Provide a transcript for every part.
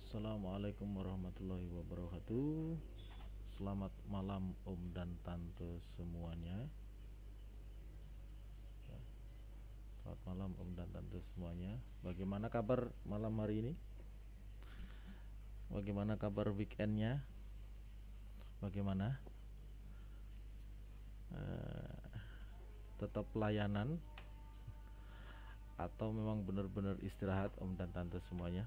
Assalamualaikum warahmatullahi wabarakatuh. Selamat malam Om dan Tante semuanya. Selamat malam Om dan Tante semuanya. Bagaimana kabar malam hari ini? Bagaimana kabar weekendnya? Bagaimana? Tetap pelayanan atau memang benar-benar istirahat Om dan Tante semuanya?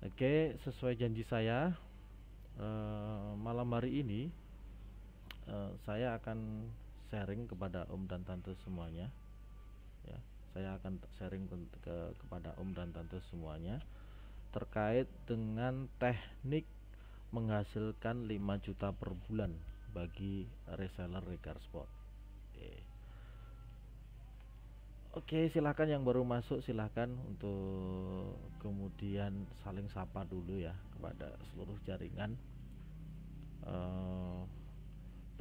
Oke, sesuai janji saya, malam hari ini saya akan sharing kepada Om dan Tante semuanya. Ya, saya akan sharing kepada Om dan Tante semuanya terkait dengan teknik menghasilkan 5 juta per bulan bagi reseller Regar Spot. Oke, silahkan yang baru masuk silahkan untuk kemudian saling sapa dulu ya kepada seluruh jaringan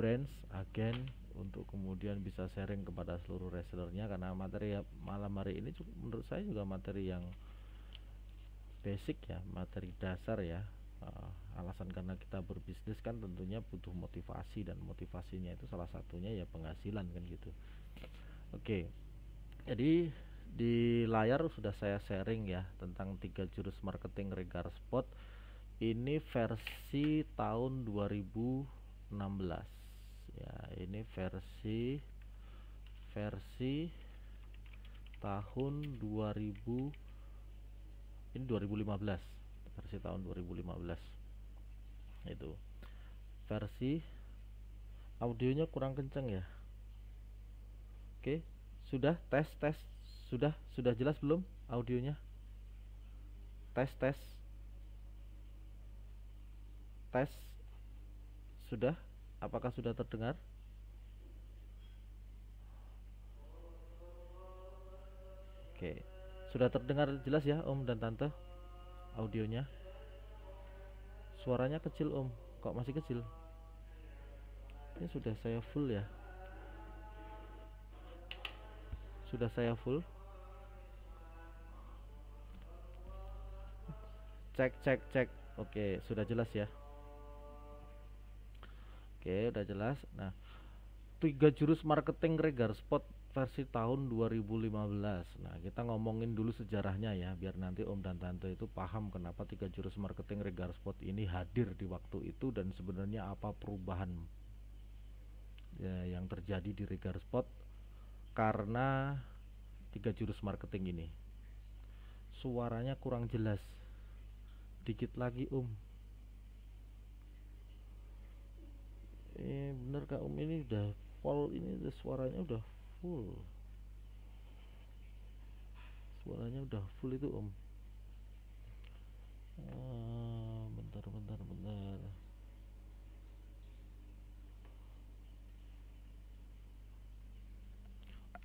brands, agen, untuk kemudian bisa sharing kepada seluruh resellernya, karena materi malam hari ini menurut saya juga materi yang basic ya, materi dasar ya. Alasan karena kita berbisnis kan tentunya butuh motivasi, dan motivasinya itu salah satunya ya penghasilan kan gitu. Oke. Jadi di layar sudah saya sharing ya tentang 3 jurus marketing Regar Spot. Ini versi tahun 2016 ya, ini versi tahun 2000, ini 2015, versi tahun 2015. Itu versi audionya kurang kenceng ya. Oke. Sudah tes sudah jelas belum audionya? Tes sudah, apakah sudah terdengar? Oke, sudah terdengar jelas ya Om dan Tante audionya? Suaranya kecil Om, kok masih kecil? Ini sudah saya full ya, sudah saya full. Cek. Oke, sudah jelas ya. Oke, udah jelas. Nah, 3 jurus marketing Regar Spot versi tahun 2015. Nah, kita ngomongin dulu sejarahnya ya, biar nanti Om dan Tante itu paham kenapa 3 jurus marketing Regar Spot ini hadir di waktu itu, dan sebenarnya apa perubahan ya, yang terjadi di Regar Spot karena 3 jurus marketing ini. Suaranya kurang jelas, dikit lagi Om. Bener Kak Om, ini udah full, ini suaranya udah full, suaranya udah full itu Om. Bentar.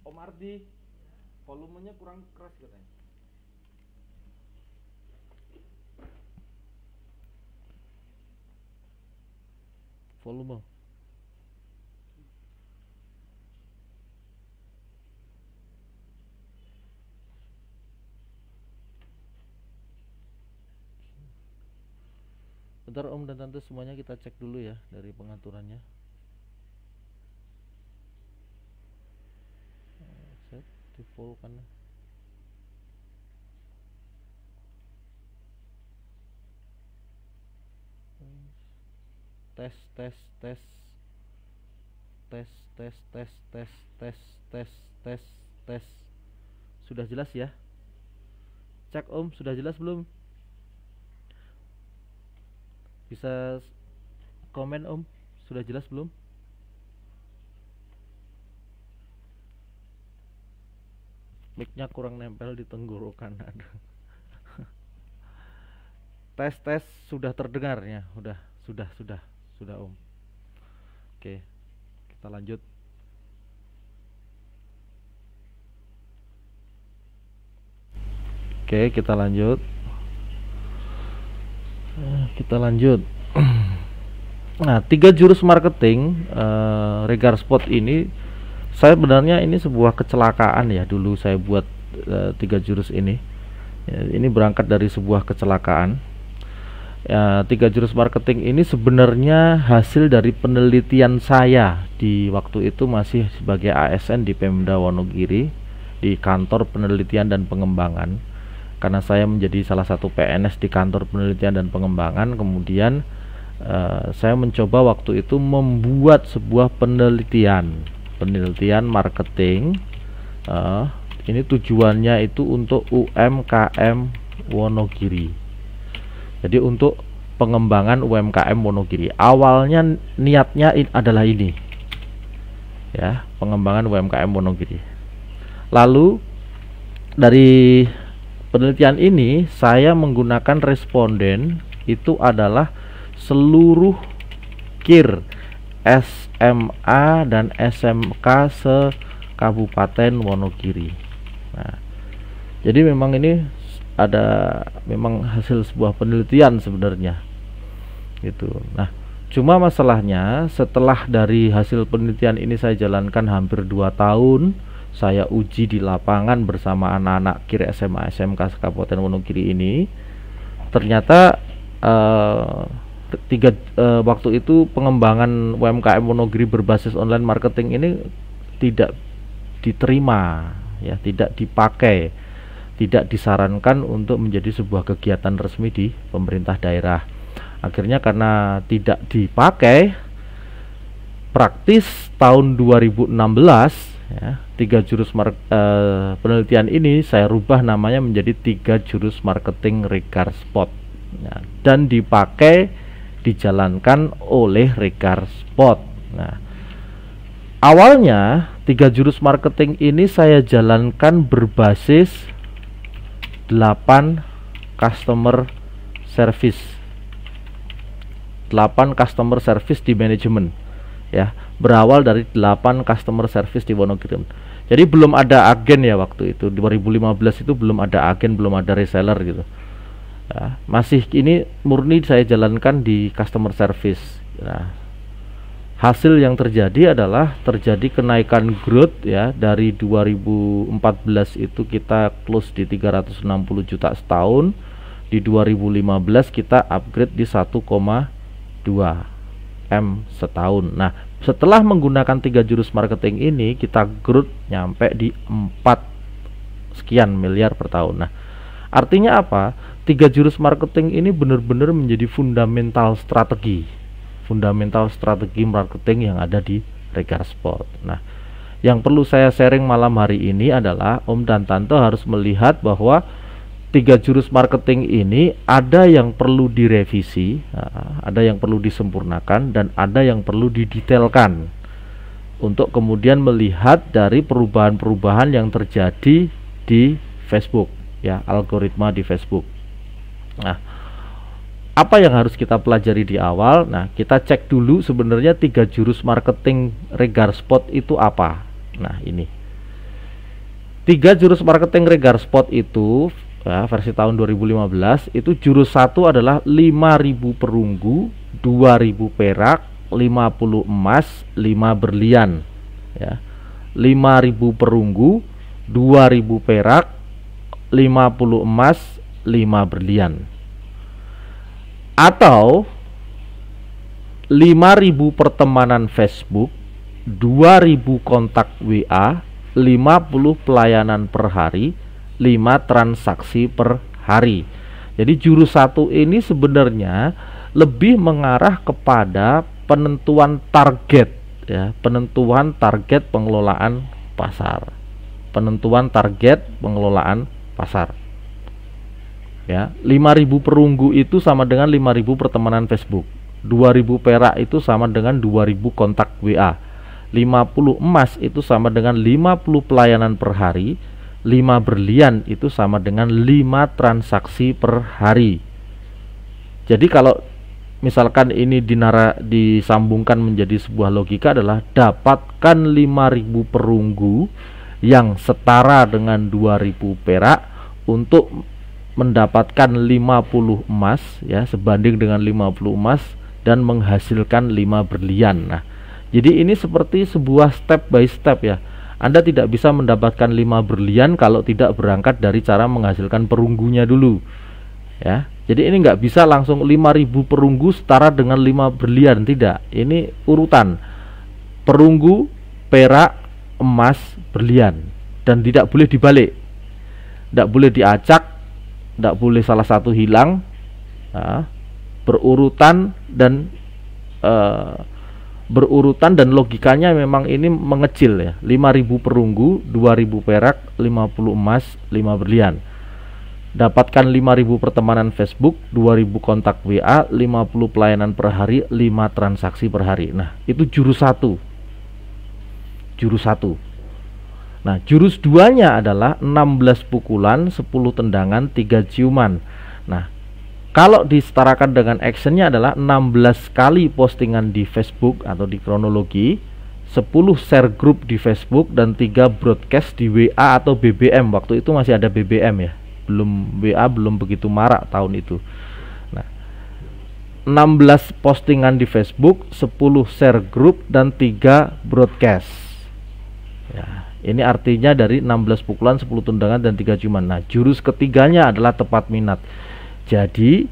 Om Ardi, volumenya kurang keras katanya. Volume. Bentar Om dan Tante semuanya, kita cek dulu ya dari pengaturannya. Set default kan. Tes. Sudah jelas ya? Cek Om, sudah jelas belum? Bisa komen Om, sudah jelas belum? Mic-nya kurang nempel di tenggorokan. Aduh. Tes sudah terdengarnya, sudah Om. Oke, kita lanjut. Kita lanjut. Nah, 3 jurus marketing Regar Spot ini, saya sebenarnya ini sebuah kecelakaan ya dulu saya buat 3 jurus ini. Ya, ini berangkat dari sebuah kecelakaan. Ya, 3 jurus marketing ini sebenarnya hasil dari penelitian saya di waktu itu masih sebagai ASN di Pemda Wonogiri, di kantor penelitian dan pengembangan. Karena saya menjadi salah satu PNS di kantor penelitian dan pengembangan, kemudian saya mencoba waktu itu membuat sebuah penelitian marketing. Ini tujuannya itu untuk UMKM Wonogiri. Jadi untuk pengembangan UMKM Wonogiri. Awalnya niatnya adalah ini, ya, pengembangan UMKM Wonogiri. Lalu dari penelitian ini saya menggunakan responden itu adalah seluruh KIR SMA dan SMK se-Kabupaten Wonogiri. Nah, jadi memang ini memang hasil sebuah penelitian sebenarnya gitu. Nah, cuma masalahnya setelah dari hasil penelitian ini saya jalankan hampir 2 tahun, saya uji di lapangan bersama anak-anak KIR SMA SMK Kabupaten Wonogiri ini, ternyata waktu itu pengembangan UMKM Wonogiri berbasis online marketing ini tidak diterima, ya, tidak dipakai, tidak disarankan untuk menjadi sebuah kegiatan resmi di pemerintah daerah. Akhirnya karena tidak dipakai, praktis tahun 2016, ya, 3 jurus penelitian ini saya rubah namanya menjadi 3 jurus marketing Regar Spot, ya, dan dijalankan oleh Regar Spot. Nah, awalnya 3 jurus marketing ini saya jalankan berbasis 8 customer service di manajemen, ya, berawal dari 8 customer service di Wonogiri. Jadi belum ada agen ya waktu itu, 2015 itu belum ada agen, belum ada reseller gitu, ya, masih ini murni saya jalankan di customer service. Nah, hasil yang terjadi adalah terjadi kenaikan growth, ya, dari 2014 itu kita close di 360 juta setahun, di 2015 kita upgrade di 1,2 M setahun. Nah, setelah menggunakan 3 jurus marketing ini kita growth nyampe di 4 sekian miliar per tahun. Nah, artinya apa? 3 jurus marketing ini benar-benar menjadi fundamental strategi marketing yang ada di Regar Spot. Nah, yang perlu saya sharing malam hari ini adalah Om dan Tante harus melihat bahwa 3 jurus marketing ini ada yang perlu direvisi, ada yang perlu disempurnakan, dan ada yang perlu didetailkan untuk kemudian melihat dari perubahan-perubahan yang terjadi di Facebook, ya, algoritma di Facebook. Nah, apa yang harus kita pelajari di awal? Nah, kita cek dulu sebenarnya 3 jurus marketing Regar Spot itu apa. Nah, ini 3 jurus marketing Regar Spot itu, ya, versi tahun 2015 itu jurus 1 adalah 5.000 perunggu, 2.000 perak, 50 emas, 5 berlian, ya. 5.000 perunggu, 2.000 perak, 50 emas, 5 berlian. Atau 5.000 pertemanan Facebook, 2.000 kontak WA, 50 pelayanan per hari, 5 transaksi per hari. Jadi jurus 1 ini sebenarnya lebih mengarah kepada penentuan target, ya, penentuan target pengelolaan pasar. Ya, 5.000 perunggu itu sama dengan 5.000 pertemanan Facebook, 2.000 perak itu sama dengan 2.000 kontak WA, 50 emas itu sama dengan 50 pelayanan per hari, 5 berlian itu sama dengan 5 transaksi per hari. Jadi kalau misalkan ini disambungkan menjadi sebuah logika adalah dapatkan 5.000 perunggu yang setara dengan 2.000 perak untuk mendapatkan 50 emas, ya, sebanding dengan 50 emas dan menghasilkan 5 berlian. Nah, jadi ini seperti sebuah step by step, ya. Anda tidak bisa mendapatkan 5 berlian kalau tidak berangkat dari cara menghasilkan perunggunya dulu ya. Jadi ini nggak bisa langsung 5.000 perunggu setara dengan 5 berlian, tidak. Ini urutan perunggu, perak, emas, berlian, dan tidak boleh dibalik, tidak boleh diacak, tidak boleh salah satu hilang, nah, berurutan dan logikanya memang ini mengecil ya. 5.000 perunggu, 2.000 perak, 50 emas, 5 berlian. Dapatkan 5.000 pertemanan Facebook, 2.000 kontak WA, 50 pelayanan per hari, 5 transaksi per hari. Nah, itu jurus 1. Jurus 1. Nah, jurus 2-nya adalah 16 pukulan, 10 tendangan, 3 ciuman. Nah, kalau disetarakan dengan actionnya adalah 16 kali postingan di Facebook atau di kronologi, 10 share group di Facebook, dan 3 broadcast di WA atau BBM. Waktu itu masih ada BBM ya, belum WA, belum begitu marak tahun itu. Nah, 16 postingan di Facebook, 10 share group, dan 3 broadcast ya. Ini artinya dari 16 pukulan, 10 tendangan, dan 3 ciuman. Nah, jurus ketiganya adalah tepat minat. Jadi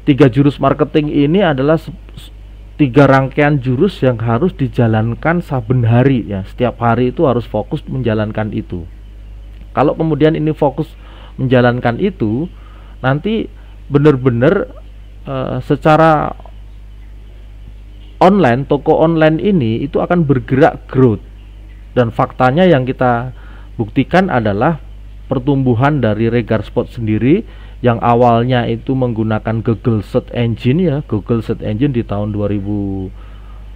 3 jurus marketing ini adalah 3 rangkaian jurus yang harus dijalankan saben hari ya. Setiap hari itu harus fokus menjalankan itu. Kalau kemudian ini fokus menjalankan itu, nanti benar-benar secara online, toko online ini itu akan bergerak growth. Dan faktanya yang kita buktikan adalah pertumbuhan dari Regarspot sendiri yang awalnya itu menggunakan Google Search Engine ya, Google Search Engine di tahun 2014,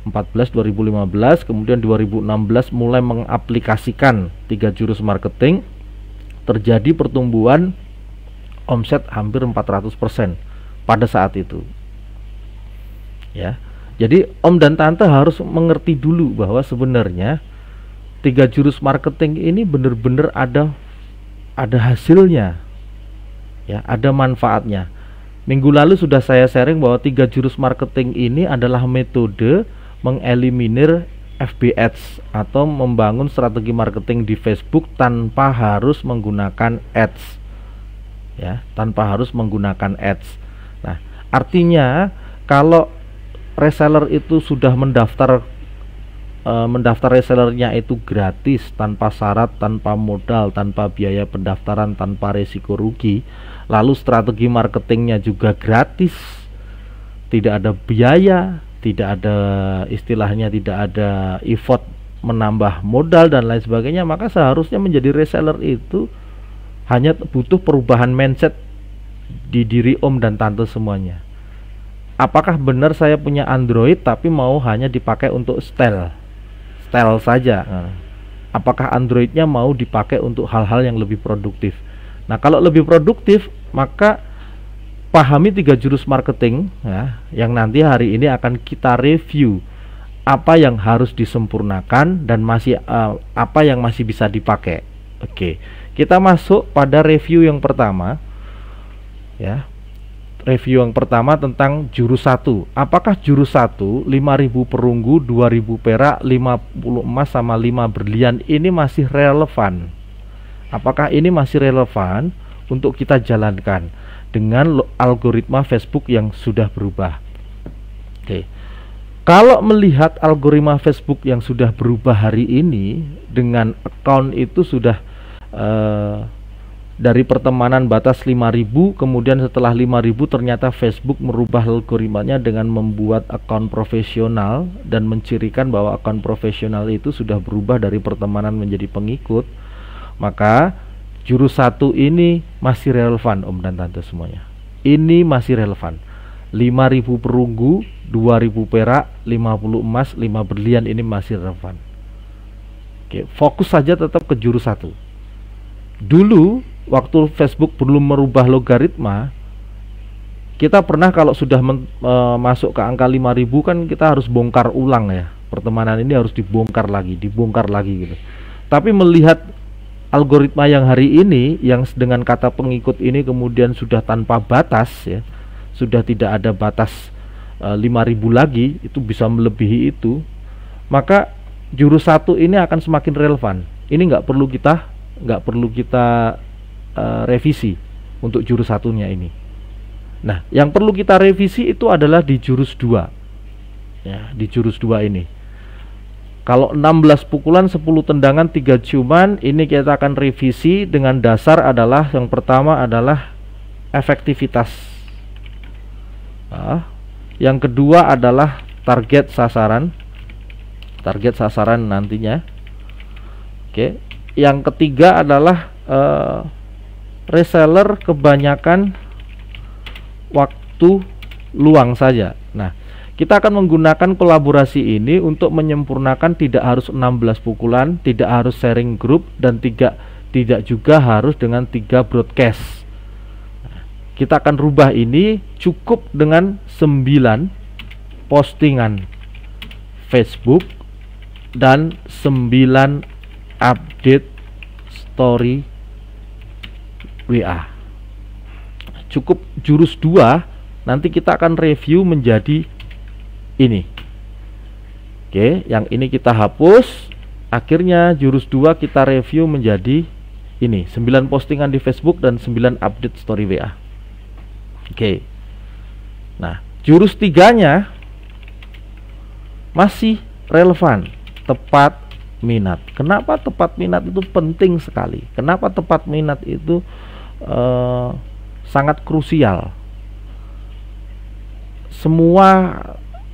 2015, kemudian 2016 mulai mengaplikasikan 3 jurus marketing, terjadi pertumbuhan omset hampir 400% pada saat itu ya. Jadi Om dan Tante harus mengerti dulu bahwa sebenarnya 3 jurus marketing ini benar-benar ada hasilnya ya, ada manfaatnya. Minggu lalu sudah saya sharing bahwa 3 jurus marketing ini adalah metode mengeliminir FB Ads atau membangun strategi marketing di Facebook tanpa harus menggunakan ads ya, tanpa harus menggunakan ads. Nah, artinya kalau reseller itu sudah mendaftar resellernya itu gratis, tanpa syarat, tanpa modal, tanpa biaya pendaftaran, tanpa resiko rugi, lalu strategi marketingnya juga gratis, tidak ada biaya, tidak ada istilahnya, tidak ada effort menambah modal dan lain sebagainya, maka seharusnya menjadi reseller itu hanya butuh perubahan mindset di diri Om dan Tante semuanya. Apakah benar saya punya Android tapi mau hanya dipakai untuk style saja? Nah, apakah Androidnya mau dipakai untuk hal-hal yang lebih produktif? Nah, kalau lebih produktif, maka pahami 3 jurus marketing ya, yang nanti hari ini akan kita review apa yang harus disempurnakan dan apa yang masih bisa dipakai. Oke, kita masuk pada review yang pertama ya. Review yang pertama tentang jurus 1. Apakah jurus 1 5.000 perunggu, 2.000 perak, 50 emas sama 5 berlian ini masih relevan? Apakah ini masih relevan untuk kita jalankan dengan algoritma Facebook yang sudah berubah? Oke. Kalau melihat algoritma Facebook yang sudah berubah hari ini, dengan account itu sudah dari pertemanan batas 5.000, kemudian setelah 5.000 ternyata Facebook merubah algoritmanya dengan membuat akun profesional dan mencirikan bahwa akun profesional itu sudah berubah dari pertemanan menjadi pengikut, maka jurus 1 ini masih relevan Om dan Tante semuanya. Ini masih relevan. 5.000 perunggu, 2.000 perak, 50 emas, 5 berlian ini masih relevan. Oke, fokus saja tetap ke jurus 1. Dulu waktu Facebook belum merubah logaritma, kita pernah kalau sudah masuk ke angka 5.000 kan kita harus bongkar ulang ya. Pertemanan ini harus dibongkar lagi gitu. Tapi melihat algoritma yang hari ini, yang dengan kata pengikut ini kemudian sudah tanpa batas ya, sudah tidak ada batas 5.000 lagi, itu bisa melebihi itu, maka jurus 1 ini akan semakin relevan. Ini nggak perlu kita revisi untuk jurus satunya ini. Nah, yang perlu kita revisi itu adalah di jurus 2. Ya, di jurus 2 ini. Kalau 16 pukulan, 10 tendangan, 3 ciuman, ini kita akan revisi dengan dasar adalah yang pertama adalah efektivitas. Nah, yang kedua adalah target sasaran. Target sasaran nantinya. Oke. Yang ketiga adalah reseller kebanyakan waktu luang saja. Nah, kita akan menggunakan kolaborasi ini untuk menyempurnakan tidak harus 16 pukulan, tidak harus sharing grup, dan tidak juga harus dengan 3 broadcast. Kita akan rubah ini cukup dengan 9 postingan Facebook dan 9 update story WA. Cukup jurus 2, nanti kita akan review menjadi ini. Oke, yang ini kita hapus. Akhirnya jurus 2 kita review menjadi ini, 9 postingan di Facebook dan 9 update story WA. Oke. Nah, jurus 3-nya masih relevan, tepat minat. Kenapa tepat minat itu penting sekali? Kenapa tepat minat itu sangat krusial? Semua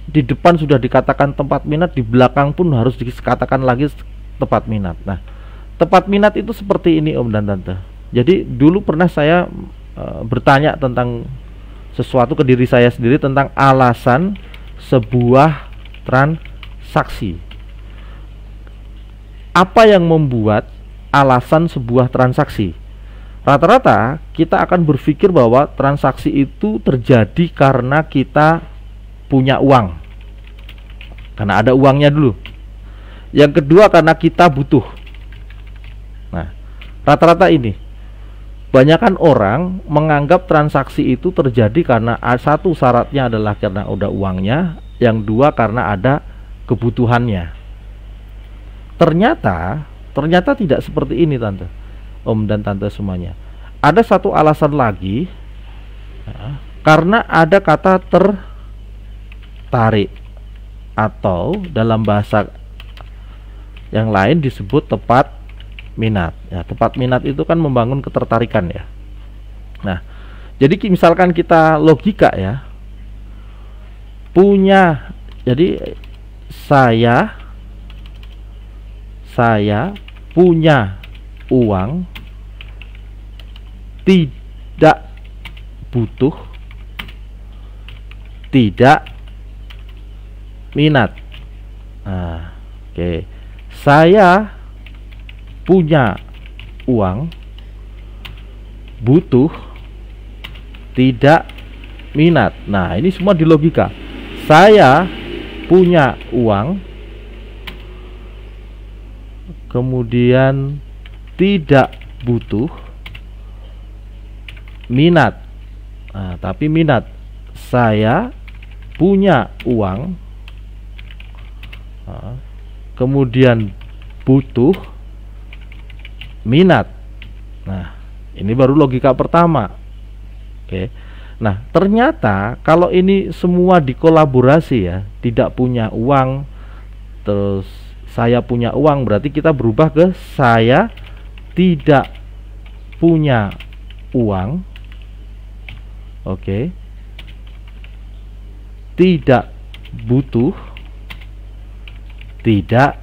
di depan sudah dikatakan tempat minat, di belakang pun harus dikatakan lagi tepat minat. Nah, tepat minat itu seperti ini Om dan Tante. Jadi dulu pernah saya bertanya tentang sesuatu ke diri saya sendiri tentang alasan sebuah transaksi. Apa yang membuat alasan sebuah transaksi? Rata-rata kita akan berpikir bahwa transaksi itu terjadi karena kita punya uang, karena ada uangnya dulu. Yang kedua karena kita butuh. Nah, rata-rata ini banyakan orang menganggap transaksi itu terjadi karena satu syaratnya adalah karena udah uangnya, yang dua karena ada kebutuhannya. Ternyata tidak seperti ini Tante, Om dan Tante semuanya. Ada satu alasan lagi, ya, karena ada kata tertarik, atau dalam bahasa yang lain disebut tepat minat. Ya, tepat minat itu kan membangun ketertarikan ya. Nah, jadi misalkan kita logika ya, jadi saya punya uang, tidak butuh, tidak minat. Nah, oke. Saya punya uang, butuh, tidak minat. Nah, ini semua di logika. Saya punya uang, kemudian tidak butuh, minat. Nah, tapi minat. Saya punya uang, kemudian butuh, minat. Nah, ini baru logika pertama. Oke. Nah, ternyata kalau ini semua dikolaborasi ya, tidak punya uang, terus saya punya uang, berarti kita berubah ke saya tidak punya uang. Oke. Tidak butuh, tidak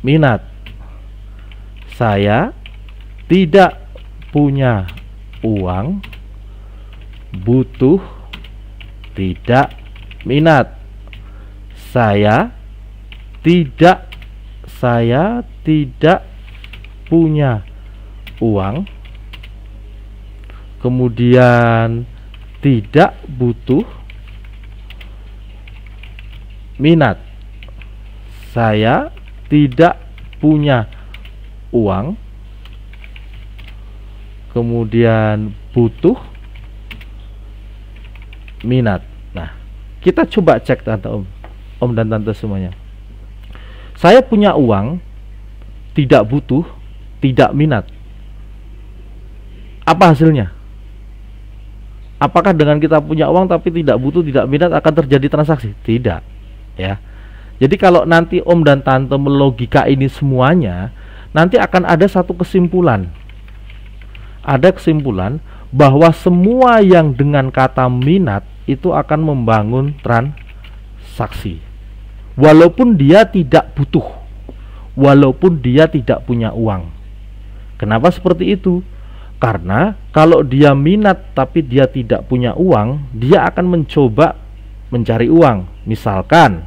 minat. Saya tidak punya uang, butuh, tidak minat. Saya tidak punya uang, kemudian tidak butuh, minat. Saya tidak punya uang, kemudian butuh, minat. Nah, kita coba cek Tante Om dan Tante semuanya. Saya punya uang, tidak butuh, tidak minat. Apa hasilnya? Apakah dengan kita punya uang tapi tidak butuh, tidak minat akan terjadi transaksi? Tidak, ya. Jadi kalau nanti Om dan Tante melogika ini semuanya, nanti akan ada satu kesimpulan. Ada kesimpulan bahwa semua yang dengan kata minat itu akan membangun transaksi. Walaupun dia tidak butuh, walaupun dia tidak punya uang. Kenapa seperti itu? Karena kalau dia minat tapi dia tidak punya uang, dia akan mencoba mencari uang. Misalkan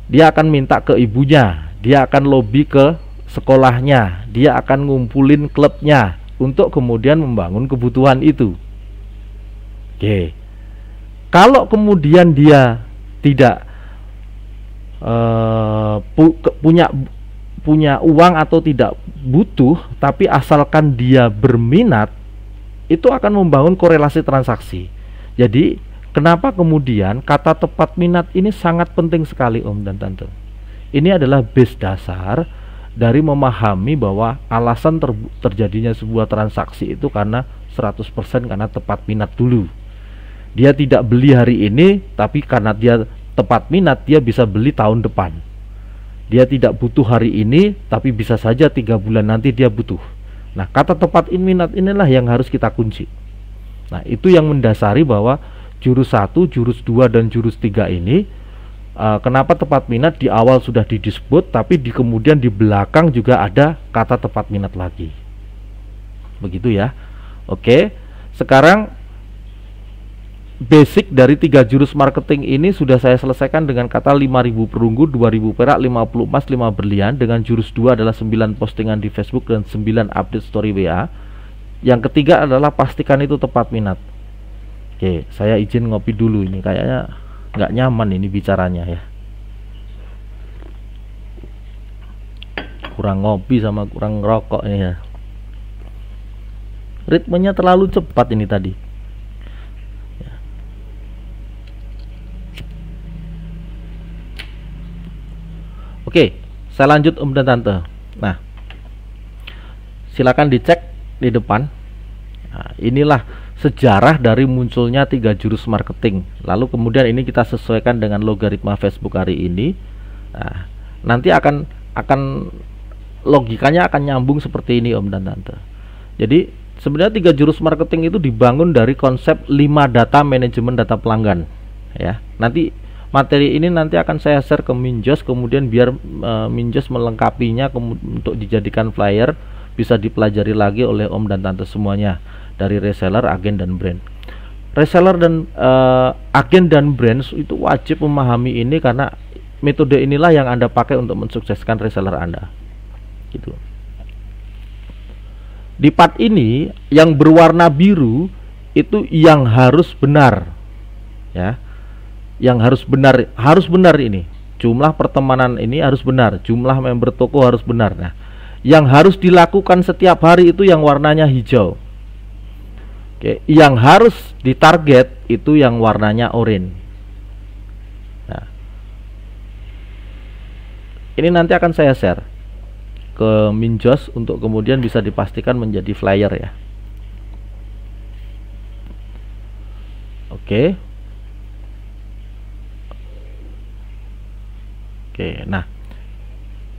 dia akan minta ke ibunya, dia akan lobby ke sekolahnya, dia akan ngumpulin klubnya untuk kemudian membangun kebutuhan itu. Oke. Kalau kemudian dia tidak punya uang atau tidak butuh, tapi asalkan dia berminat, itu akan membangun korelasi transaksi. Jadi kenapa kemudian kata tepat minat ini sangat penting sekali Om dan Tante. Ini adalah base dasar dari memahami bahwa alasan terjadinya sebuah transaksi itu karena 100% karena tepat minat dulu. Dia tidak beli hari ini, tapi karena dia tepat minat, dia bisa beli tahun depan. Dia tidak butuh hari ini, tapi bisa saja 3 bulan nanti dia butuh. Nah, kata tepat minat inilah yang harus kita kunci. Nah, itu yang mendasari bahwa jurus 1, jurus 2, dan jurus 3 ini kenapa tepat minat di awal sudah didisebut, tapi kemudian di belakang juga ada kata tepat minat lagi. Begitu ya. Oke, sekarang basic dari 3 jurus marketing ini sudah saya selesaikan dengan kata 5.000 perunggu, 2.000 perak, 50 emas, 5 berlian. Dengan jurus 2 adalah 9 postingan di Facebook dan 9 update story WA. Yang ketiga adalah pastikan itu tepat minat. Oke, saya izin ngopi dulu, ini kayaknya nggak nyaman ini bicaranya ya. Kurang ngopi sama kurang rokok ini ya. Ritmenya terlalu cepat ini tadi. Oke, saya lanjut Om dan Tante. Nah, silakan dicek di depan. Nah, inilah sejarah dari munculnya 3 jurus marketing. Lalu kemudian ini kita sesuaikan dengan logaritma Facebook hari ini. Nah, nanti akan logikanya akan nyambung seperti ini Om dan Tante. Jadi sebenarnya 3 jurus marketing itu dibangun dari konsep 5 data manajemen data pelanggan. Ya, nanti materi ini nanti akan saya share ke Minjos, kemudian biar Minjos melengkapinya untuk dijadikan flyer, bisa dipelajari lagi oleh Om dan Tante semuanya dari reseller, agen, dan brand. Reseller dan agen dan brand itu wajib memahami ini karena metode inilah yang Anda pakai untuk mensukseskan reseller Anda. Gitu. Di part ini yang berwarna biru itu yang harus benar, ya. Yang harus benar ini. Jumlah pertemanan ini harus benar, jumlah member toko harus benar. Nah, yang harus dilakukan setiap hari itu yang warnanya hijau. Oke, yang harus ditarget itu yang warnanya oranye. Nah, ini nanti akan saya share ke Minjos untuk kemudian bisa dipastikan menjadi flyer ya. Oke. Oke, nah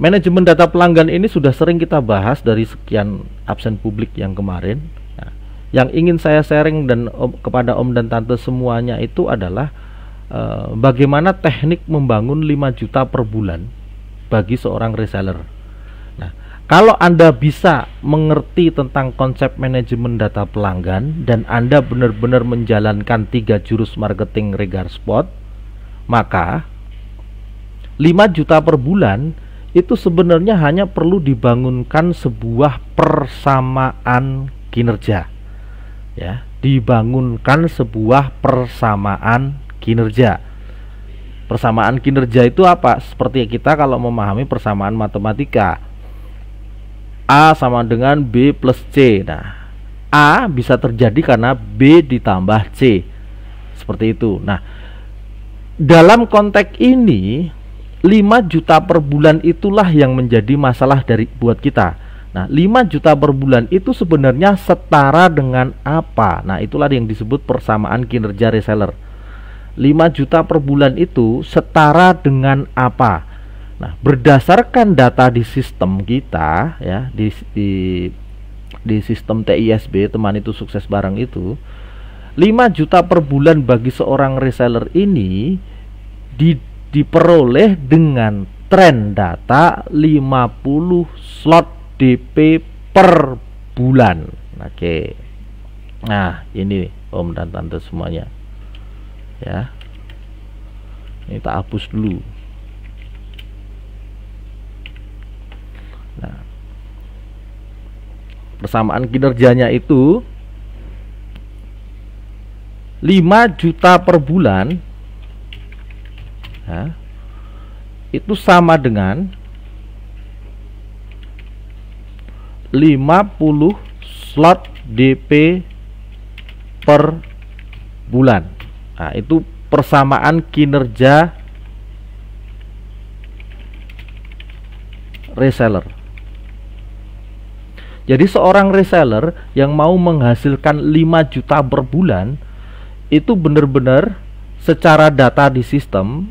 manajemen data pelanggan ini sudah sering kita bahas dari sekian absen publik yang kemarin. Nah, yang ingin saya sharing dan kepada Om dan Tante semuanya itu adalah bagaimana teknik membangun 5 juta per bulan bagi seorang reseller. Nah, kalau Anda bisa mengerti tentang konsep manajemen data pelanggan dan Anda benar-benar menjalankan 3 jurus marketing Regar Spot, maka 5 juta per bulan itu sebenarnya hanya perlu dibangunkan sebuah persamaan kinerja. Ya, dibangunkan sebuah persamaan kinerja. Persamaan kinerja itu apa? Seperti kita kalau memahami persamaan matematika. A sama dengan B plus C. Nah, A bisa terjadi karena B ditambah C. Seperti itu. Nah, dalam konteks ini 5 juta per bulan itulah yang menjadi masalah buat kita. Nah, 5 juta per bulan itu sebenarnya setara dengan apa? Nah, itulah yang disebut persamaan kinerja reseller. 5 juta per bulan itu setara dengan apa? Nah, berdasarkan data di sistem kita ya, di sistem TISB, teman itu sukses barang itu, 5 juta per bulan bagi seorang reseller ini diperoleh dengan tren data 50 slot DP per bulan. Oke. Nah, ini Om dan Tante semuanya. Ya. Ini tak hapus dulu. Nah, persamaan kinerjanya itu 5 juta per bulan ya, itu sama dengan 50 slot DP per bulan. Nah, itu persamaan kinerja reseller. Jadi seorang reseller yang mau menghasilkan 5 juta per bulan itu benar-benar secara data di sistem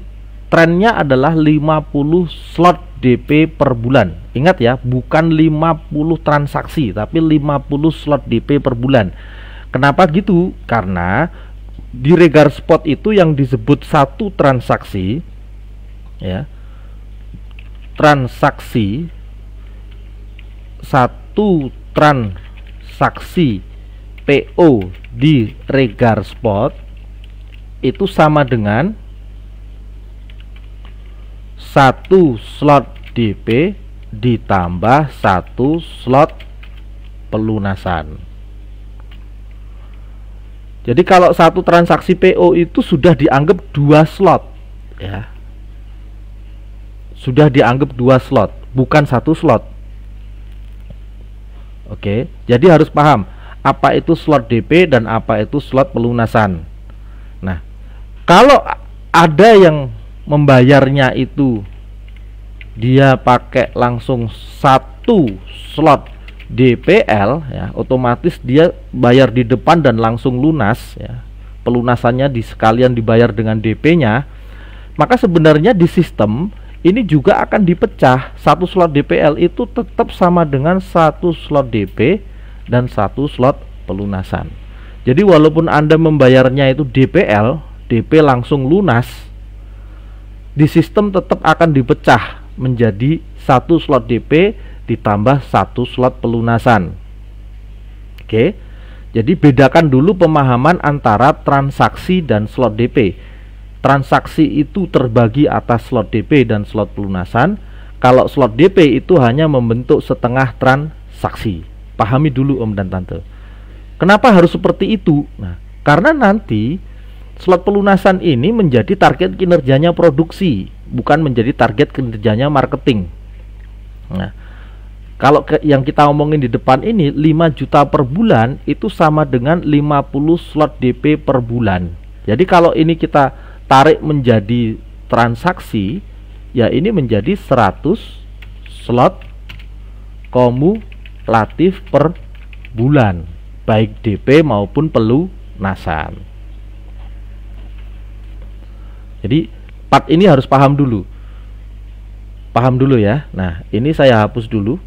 trennya adalah 50 slot DP per bulan. Ingat ya, bukan 50 transaksi tapi 50 slot DP per bulan. Kenapa gitu? Karena di Regar Spot itu yang disebut satu transaksi ya, satu transaksi PO di Regar Spot itu sama dengan 1 slot DP ditambah 1 slot pelunasan. Jadi kalau satu transaksi PO itu sudah dianggap 2 slot ya, sudah dianggap 2 slot, bukan 1 slot. Oke, jadi harus paham apa itu slot DP dan apa itu slot pelunasan. Nah, kalau ada yang membayarnya itu dia pakai langsung 1 slot DPL ya, otomatis dia bayar di depan dan langsung lunas ya. Pelunasannya sekalian dibayar dengan DP-nya. Maka sebenarnya di sistem ini juga akan dipecah. 1 slot DPL itu tetap sama dengan 1 slot DP dan 1 slot pelunasan. Jadi walaupun Anda membayarnya itu DPL, DP langsung lunas, di sistem tetap akan dipecah menjadi 1 slot DP ditambah 1 slot pelunasan. Oke. Jadi bedakan dulu pemahaman antara transaksi dan slot DP. Transaksi itu terbagi atas slot DP dan slot pelunasan. Kalau slot DP itu hanya membentuk setengah transaksi. Pahami dulu Om dan Tante. Kenapa harus seperti itu? Nah, karena nanti slot pelunasan ini menjadi target kinerjanya produksi, bukan menjadi target kinerjanya marketing. Nah, kalau yang kita omongin di depan ini 5 juta per bulan itu sama dengan 50 slot DP per bulan. Jadi kalau ini kita tarik menjadi transaksi, ya ini menjadi 100 slot kumulatif per bulan, baik DP maupun pelunasan. Jadi part ini harus paham dulu. Paham dulu ya. Nah, ini saya hapus dulu.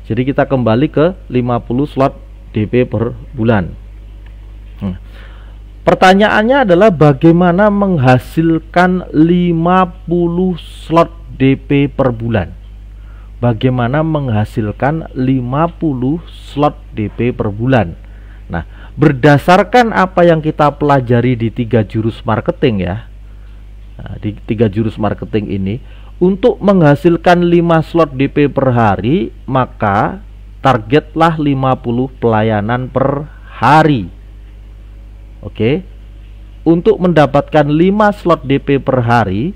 Jadi kita kembali ke 50 slot DP per bulan. Pertanyaannya adalah bagaimana menghasilkan 50 slot DP per bulan? Bagaimana menghasilkan 50 slot DP per bulan? Nah, berdasarkan apa yang kita pelajari di 3 jurus marketing ya. Nah, di 3 jurus marketing ini, untuk menghasilkan 5 slot DP per hari, maka targetlah 50 pelayanan per hari. Oke. Untuk mendapatkan 5 slot DP per hari,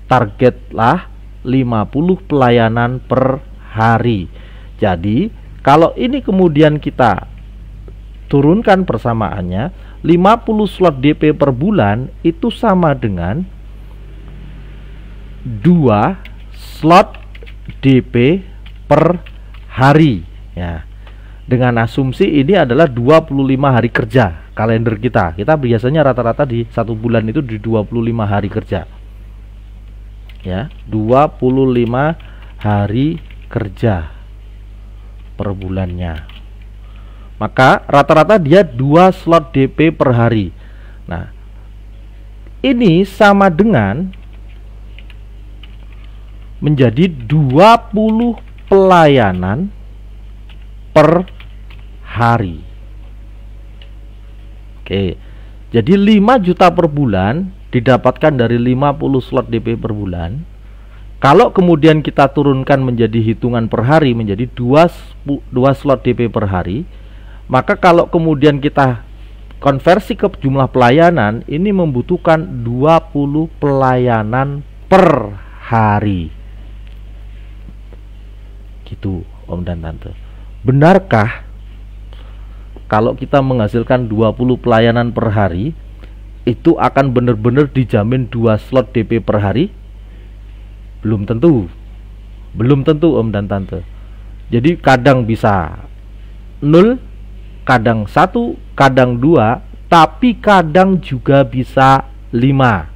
targetlah 50 pelayanan per hari. Jadi, kalau ini kemudian kita turunkan persamaannya, 50 slot DP per bulan itu sama dengan 2 slot DP per hari ya. Dengan asumsi ini adalah 25 hari kerja kalender kita. Kita biasanya rata-rata di satu bulan itu di 25 hari kerja. Ya, 25 hari kerja per bulannya. Maka rata-rata dia 2 slot DP per hari. Nah, ini sama dengan menjadi 20 pelayanan per hari. Oke. Jadi 5 juta per bulan didapatkan dari 50 slot DP per bulan. Kalau kemudian kita turunkan menjadi hitungan per hari menjadi 2 slot DP per hari, maka kalau kemudian kita konversi ke jumlah pelayanan, ini membutuhkan 20 pelayanan per hari. Gitu, Om dan Tante. Benarkah kalau kita menghasilkan 20 pelayanan per hari itu akan benar-benar dijamin 2 slot DP per hari? Belum tentu. Belum tentu, Om dan Tante. Jadi kadang bisa 0, kadang 1, kadang 2, tapi kadang juga bisa 5.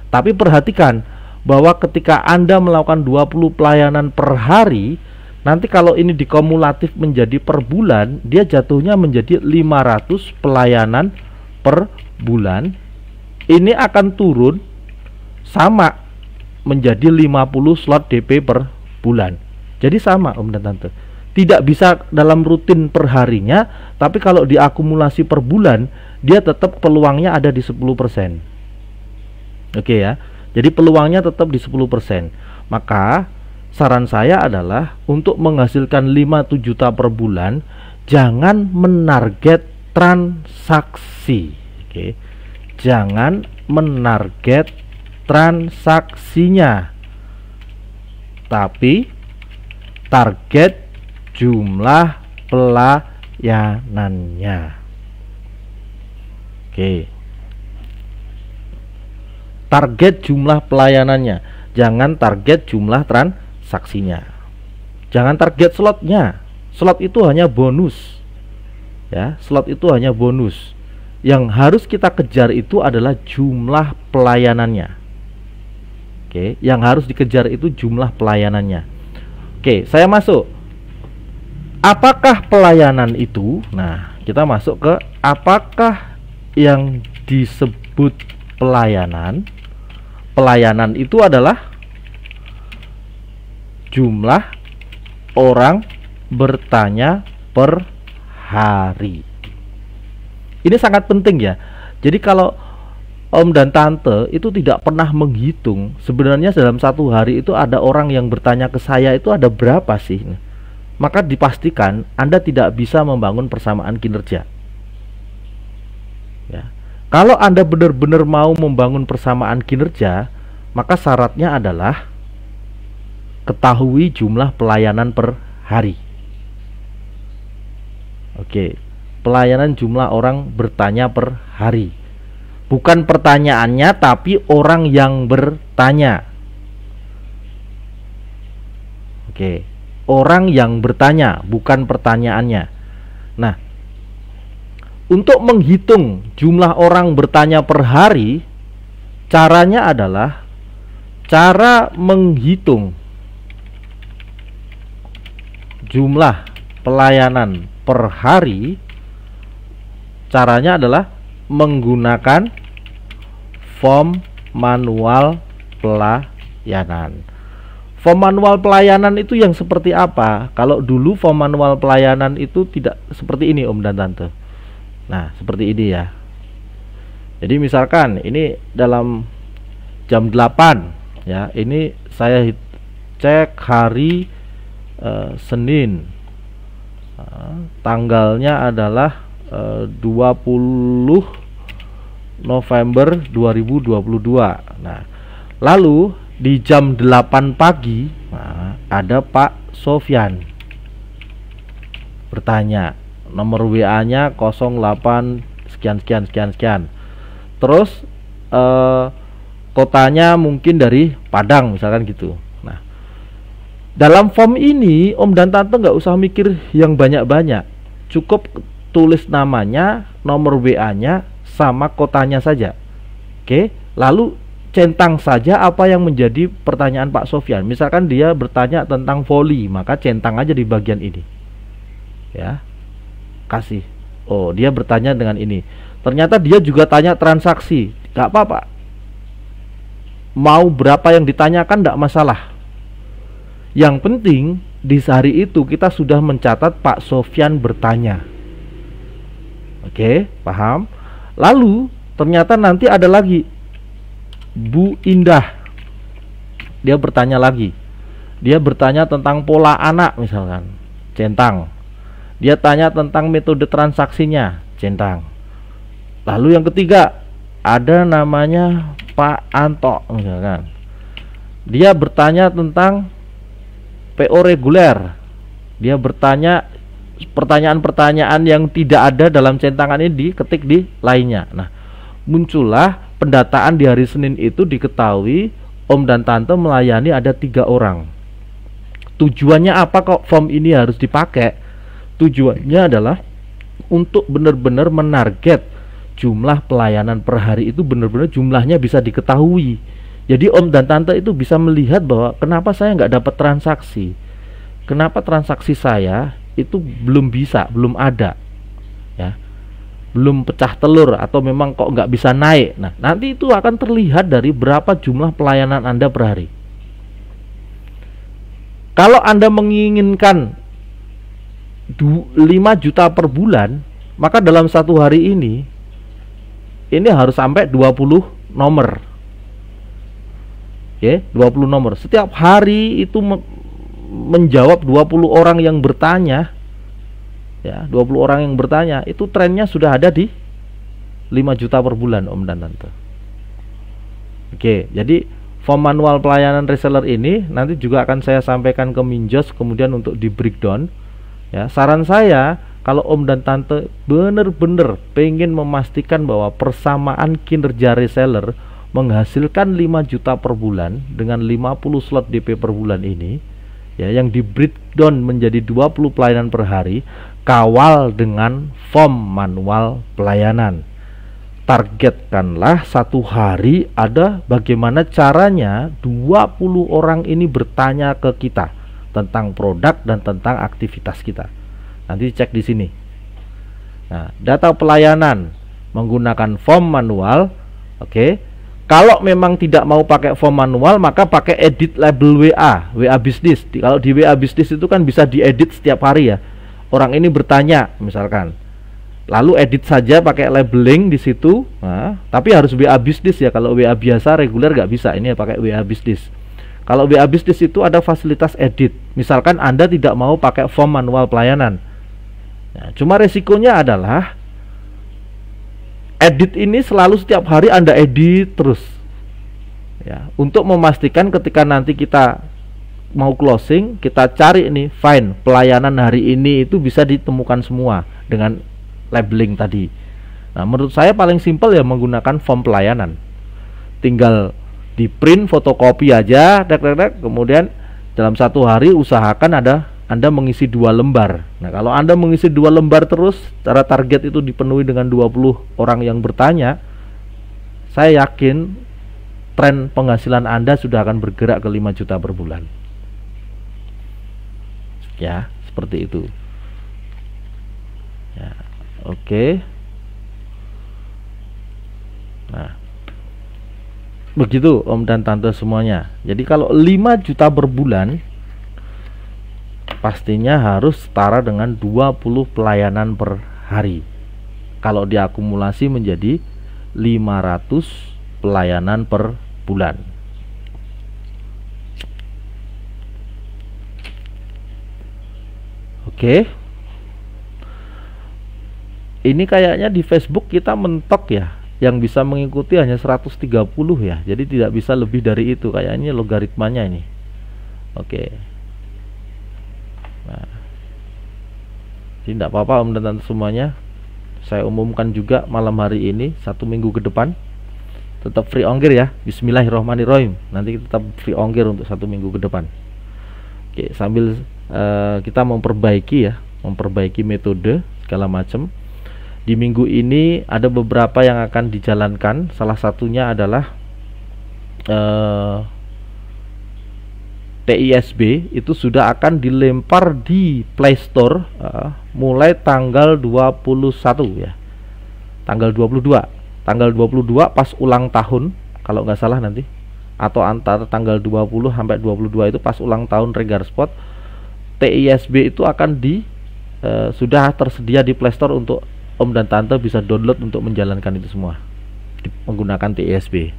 Tapi perhatikan bahwa ketika Anda melakukan 20 pelayanan per hari, nanti kalau ini dikumulatif menjadi per bulan, dia jatuhnya menjadi 500 pelayanan per bulan. Ini akan turun sama menjadi 50 slot DP per bulan. Jadi sama, Om dan Tante. Tidak bisa dalam rutin per harinya, tapi kalau diakumulasi per bulan, dia tetap peluangnya ada di 10%. Oke ya. Jadi peluangnya tetap di 10%. Maka saran saya adalah untuk menghasilkan 5 juta per bulan, jangan menarget transaksi. Oke. Jangan menarget transaksinya, tapi target jumlah pelayanannya. Oke. Target jumlah pelayanannya, jangan target jumlah transaksinya. Jangan target slotnya. Slot itu hanya bonus. Ya, slot itu hanya bonus. Yang harus kita kejar itu adalah jumlah pelayanannya. Oke, yang harus dikejar itu jumlah pelayanannya. Oke, saya masuk. Apakah pelayanan itu? Nah, kita masuk ke apakah yang disebut pelayanan. Pelayanan itu adalah jumlah orang bertanya per hari. Ini sangat penting ya. Jadi kalau Om dan Tante itu tidak pernah menghitung sebenarnya dalam satu hari itu ada orang yang bertanya ke saya itu ada berapa sih, maka dipastikan Anda tidak bisa membangun persamaan kinerja ya. Kalau Anda benar-benar mau membangun persamaan kinerja, maka syaratnya adalah ketahui jumlah pelayanan per hari. Oke, pelayanan jumlah orang bertanya per hari. Bukan pertanyaannya, tapi orang yang bertanya. Oke, orang yang bertanya, bukan pertanyaannya. Nah, untuk menghitung jumlah orang bertanya per hari, caranya adalah cara menghitung jumlah pelayanan per hari. Caranya adalah menggunakan form manual pelayanan. Form manual pelayanan itu yang seperti apa? Kalau dulu form manual pelayanan itu tidak seperti ini, Om dan Tante. Nah, seperti ini ya. Jadi misalkan ini dalam jam 8 ya, ini saya cek hari Senin. Tanggalnya adalah 20 November 2022. Nah, lalu di jam 8 pagi ada Pak Sofyan bertanya, nomor WA-nya 08 sekian. Terus kotanya mungkin dari Padang misalkan gitu. Nah, Dalam form ini Om dan Tante nggak usah mikir yang banyak-banyak, cukup tulis namanya, nomor WA-nya, sama kotanya saja. Oke, lalu centang saja apa yang menjadi pertanyaan Pak Sofyan. Misalkan dia bertanya tentang voli, maka centang aja di bagian ini. Ya, kasih. Oh, dia bertanya dengan ini. Ternyata dia juga tanya transaksi, nggak apa-apa. Mau berapa yang ditanyakan nggak masalah. Yang penting di hari itu kita sudah mencatat Pak Sofyan bertanya. Oke, paham? Lalu ternyata nanti ada lagi Bu Indah. Dia bertanya lagi. Dia bertanya tentang pola anak misalkan, centang. Dia tanya tentang metode transaksinya, centang. Lalu yang ketiga ada namanya Pak Anto misalkan. Dia bertanya tentang PO reguler. Dia bertanya pertanyaan-pertanyaan yang tidak ada dalam centangan ini diketik di lainnya. Nah, muncullah pendataan di hari Senin itu diketahui Om dan Tante melayani ada 3 orang. Tujuannya apa kok form ini harus dipakai? Tujuannya adalah untuk benar-benar menarget jumlah pelayanan per hari itu benar-benar jumlahnya bisa diketahui. Jadi Om dan Tante itu bisa melihat bahwa kenapa saya nggak dapat transaksi, kenapa transaksi saya itu belum bisa, belum ada, ya, belum pecah telur atau memang kok nggak bisa naik. Nah, nanti itu akan terlihat dari berapa jumlah pelayanan Anda per hari. Kalau Anda menginginkan 5 juta per bulan, maka dalam satu hari ini harus sampai 20 nomor. Ya, 20 nomor. Setiap hari itu menjawab 20 orang yang bertanya. Ya, 20 orang yang bertanya, itu trennya sudah ada di 5 juta per bulan Om dan Tante. Oke, jadi form manual pelayanan reseller ini nanti juga akan saya sampaikan ke Minjos kemudian untuk di breakdown. Ya, saran saya kalau Om dan Tante bener-bener pengen memastikan bahwa persamaan kinerja reseller menghasilkan 5 juta per bulan dengan 50 slot DP per bulan ini, ya, yang di breakdown menjadi 20 pelayanan per hari, kawal dengan form manual pelayanan. Targetkanlah satu hari ada bagaimana caranya 20 orang ini bertanya ke kita tentang produk dan tentang aktivitas kita. Nanti cek di sini. Nah, data pelayanan menggunakan form manual. Oke. Kalau memang tidak mau pakai form manual, maka pakai edit label WA bisnis. Kalau di WA bisnis itu kan bisa diedit setiap hari ya. Orang ini bertanya misalkan, lalu edit saja pakai labeling di situ. Nah, tapi harus WA bisnis ya. Kalau WA biasa reguler nggak bisa. Ini ya pakai WA bisnis. Kalau WA bisnis itu ada fasilitas edit. Misalkan Anda tidak mau pakai form manual pelayanan. Nah, cuma resikonya adalah edit ini selalu setiap hari Anda edit terus, ya, untuk memastikan ketika nanti kita mau closing, kita cari ini fine, pelayanan hari ini itu bisa ditemukan semua dengan labeling tadi. Nah, menurut saya paling simpel ya menggunakan form pelayanan. Tinggal di print, fotokopi aja, kemudian dalam satu hari usahakan Anda mengisi 2 lembar. Nah, kalau Anda mengisi 2 lembar terus, cara target itu dipenuhi dengan 20 orang yang bertanya, saya yakin tren penghasilan Anda sudah akan bergerak ke 5 juta per bulan. Ya, seperti itu. Ya, oke. Nah, begitu Om dan Tante semuanya. Jadi kalau 5 juta per bulan pastinya harus setara dengan 20 pelayanan per hari. Kalau diakumulasi menjadi 500 pelayanan per bulan. Oke. Ini kayaknya di Facebook kita mentok ya. Yang bisa mengikuti hanya 130 ya. Jadi tidak bisa lebih dari itu. Kayaknya logaritmanya ini. Oke. Nah, jadi tidak apa-apa Om dan Tante semuanya. Saya umumkan juga malam hari ini 1 minggu ke depan tetap free ongkir ya. Bismillahirrahmanirrahim. Nanti tetap free ongkir untuk 1 minggu ke depan. Oke, sambil kita memperbaiki metode segala macam. Di minggu ini ada beberapa yang akan dijalankan. Salah satunya adalah TISB itu sudah akan dilempar di Play Store mulai tanggal 21 ya. Tanggal 22 pas ulang tahun kalau nggak salah nanti, atau antara tanggal 20 sampai 22 itu pas ulang tahun Renggar Sport. TISB itu akan sudah tersedia di Play Store untuk Om dan Tante bisa download untuk menjalankan itu semua menggunakan TISB.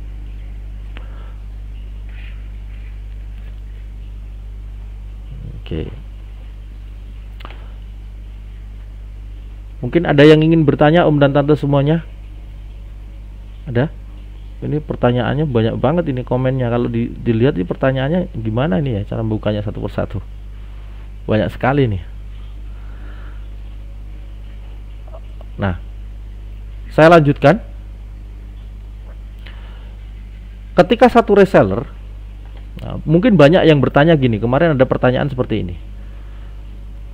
Oke. Mungkin ada yang ingin bertanya Om dan Tante semuanya? Ada? Ini pertanyaannya banyak banget ini komennya. Kalau dilihat ini pertanyaannya gimana ini ya, cara membukanya satu persatu. Banyak sekali nih. Nah, saya lanjutkan. Ketika satu reseller, mungkin banyak yang bertanya gini. Kemarin ada pertanyaan seperti ini.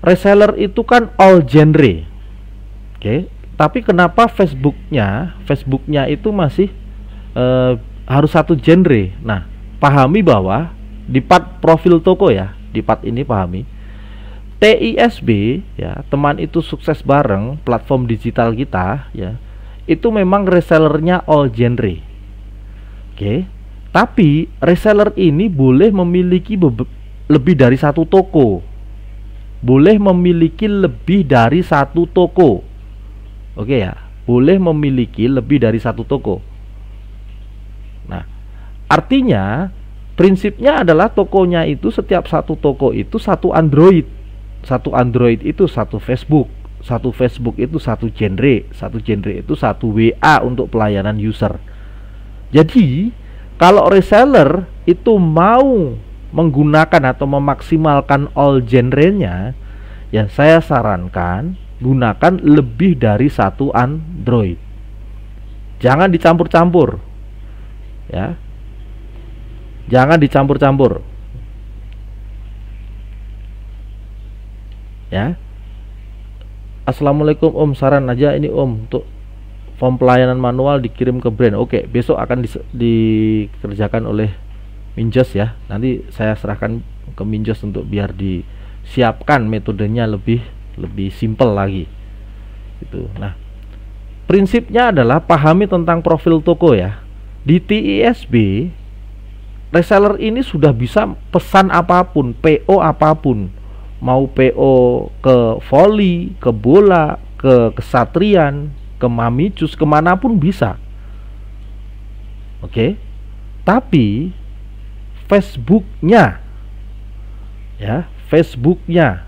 Reseller itu kan all genre, oke? Tapi kenapa Facebooknya itu masih harus satu genre? Nah, pahami bahwa di part profil toko ya, di part ini pahami. TISB ya, teman itu sukses bareng, platform digital kita ya, itu memang resellernya all genre. Oke. Tapi reseller ini boleh memiliki lebih dari satu toko. Boleh memiliki lebih dari satu toko. Oke ya, boleh memiliki lebih dari satu toko. Nah, artinya prinsipnya adalah tokonya itu, setiap satu toko itu satu Android. Satu Android itu satu Facebook itu satu genre itu satu WA untuk pelayanan user. Jadi kalau reseller itu mau menggunakan atau memaksimalkan all genre-nya, ya saya sarankan gunakan lebih dari satu Android. Jangan dicampur-campur ya, jangan dicampur-campur ya. Assalamualaikum Om, saran aja ini Om untuk form pelayanan manual dikirim ke brand. Oke, besok akan dikerjakan oleh Minjos ya. Nanti saya serahkan ke Minjos untuk biar disiapkan metodenya lebih simpel lagi gitu. Nah, prinsipnya adalah pahami tentang profil toko ya. Di TISB reseller ini sudah bisa pesan apapun, PO apapun. Mau PO ke voli, ke bola, ke Kesatrian, ke Mamicus, kemanapun bisa. Oke. Tapi Facebooknya ya, Facebooknya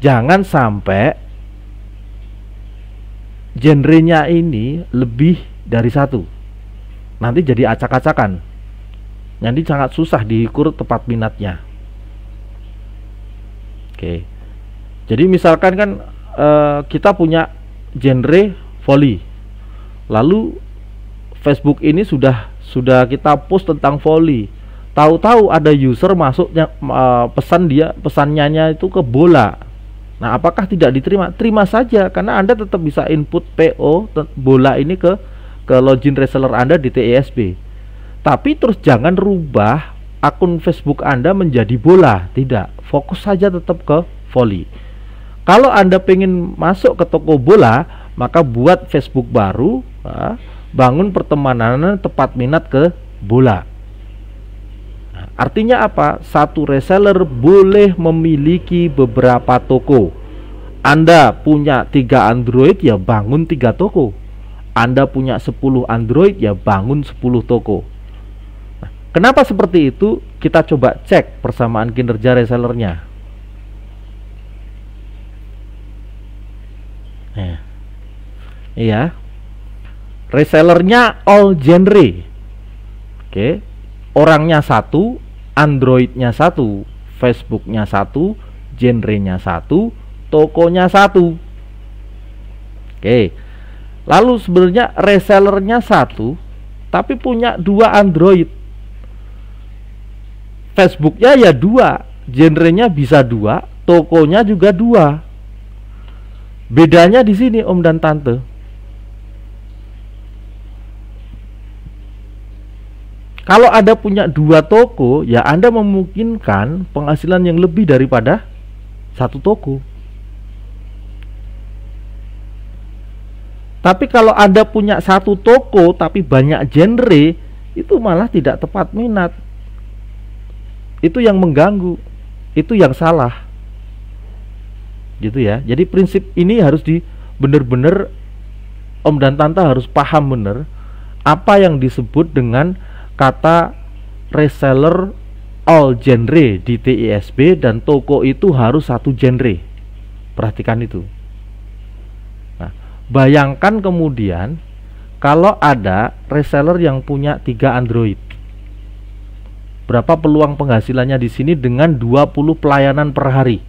jangan sampai genrenya ini lebih dari satu. Nanti jadi acak-acakan. Nanti sangat susah diukur tepat minatnya. Oke. Jadi misalkan kan kita punya genre voli. Lalu Facebook ini sudah kita post tentang voli. Tahu-tahu ada user masuknya pesannya itu ke bola. Nah, apakah tidak diterima? Terima saja, karena Anda tetap bisa input PO bola ini ke login reseller Anda di TISB. Tapi terus jangan rubah akun Facebook Anda menjadi bola. Tidak, fokus saja tetap ke voli. Kalau Anda pengen masuk ke toko bola, maka buat Facebook baru, bangun pertemanan tepat minat ke bola. Nah, artinya apa? Satu reseller boleh memiliki beberapa toko. Anda punya 3 Android, ya bangun 3 toko. Anda punya 10 Android, ya bangun 10 toko. Kenapa seperti itu? Kita coba cek persamaan kinerja resellernya. Iya, resellernya all genre. Oke, orangnya satu, Androidnya satu, Facebooknya satu, genrenya satu, tokonya satu. Oke, lalu sebenarnya resellernya satu, tapi punya 2 Android. Facebooknya ya dua, genrenya bisa dua, tokonya juga dua. Bedanya di sini om dan tante. Kalau Anda punya dua toko, ya Anda memungkinkan penghasilan yang lebih daripada satu toko. Tapi kalau Anda punya satu toko tapi banyak genre, itu malah tidak tepat minat. Itu yang mengganggu, itu yang salah. Gitu ya. Jadi prinsip ini harus bener-bener om dan tante harus paham bener apa yang disebut dengan kata reseller all genre di TISB, dan toko itu harus satu genre. Perhatikan itu. Nah, bayangkan kemudian kalau ada reseller yang punya 3 Android. Berapa peluang penghasilannya di sini dengan 20 pelayanan per hari?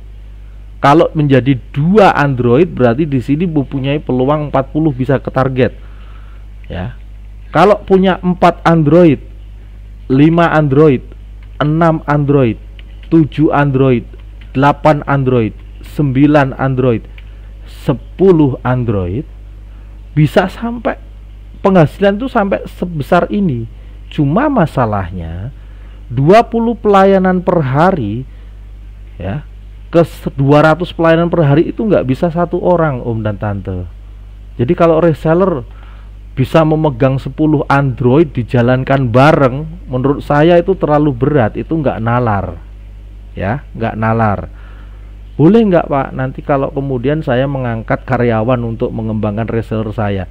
Kalau menjadi 2 Android berarti di sini mempunyai peluang 40 bisa ke target. Ya. Kalau punya 4 Android, 5 Android, 6 Android, 7 Android, 8 Android, 9 Android, 10 Android, bisa sampai penghasilan itu sampai sebesar ini. Cuma masalahnya 20 pelayanan per hari, ya, ke 200 pelayanan per hari itu nggak bisa satu orang om dan tante. Jadi kalau reseller bisa memegang 10 Android dijalankan bareng, menurut saya itu terlalu berat, itu nggak nalar, ya, nggak nalar. Boleh nggak Pak, nanti kalau kemudian saya mengangkat karyawan untuk mengembangkan reseller saya,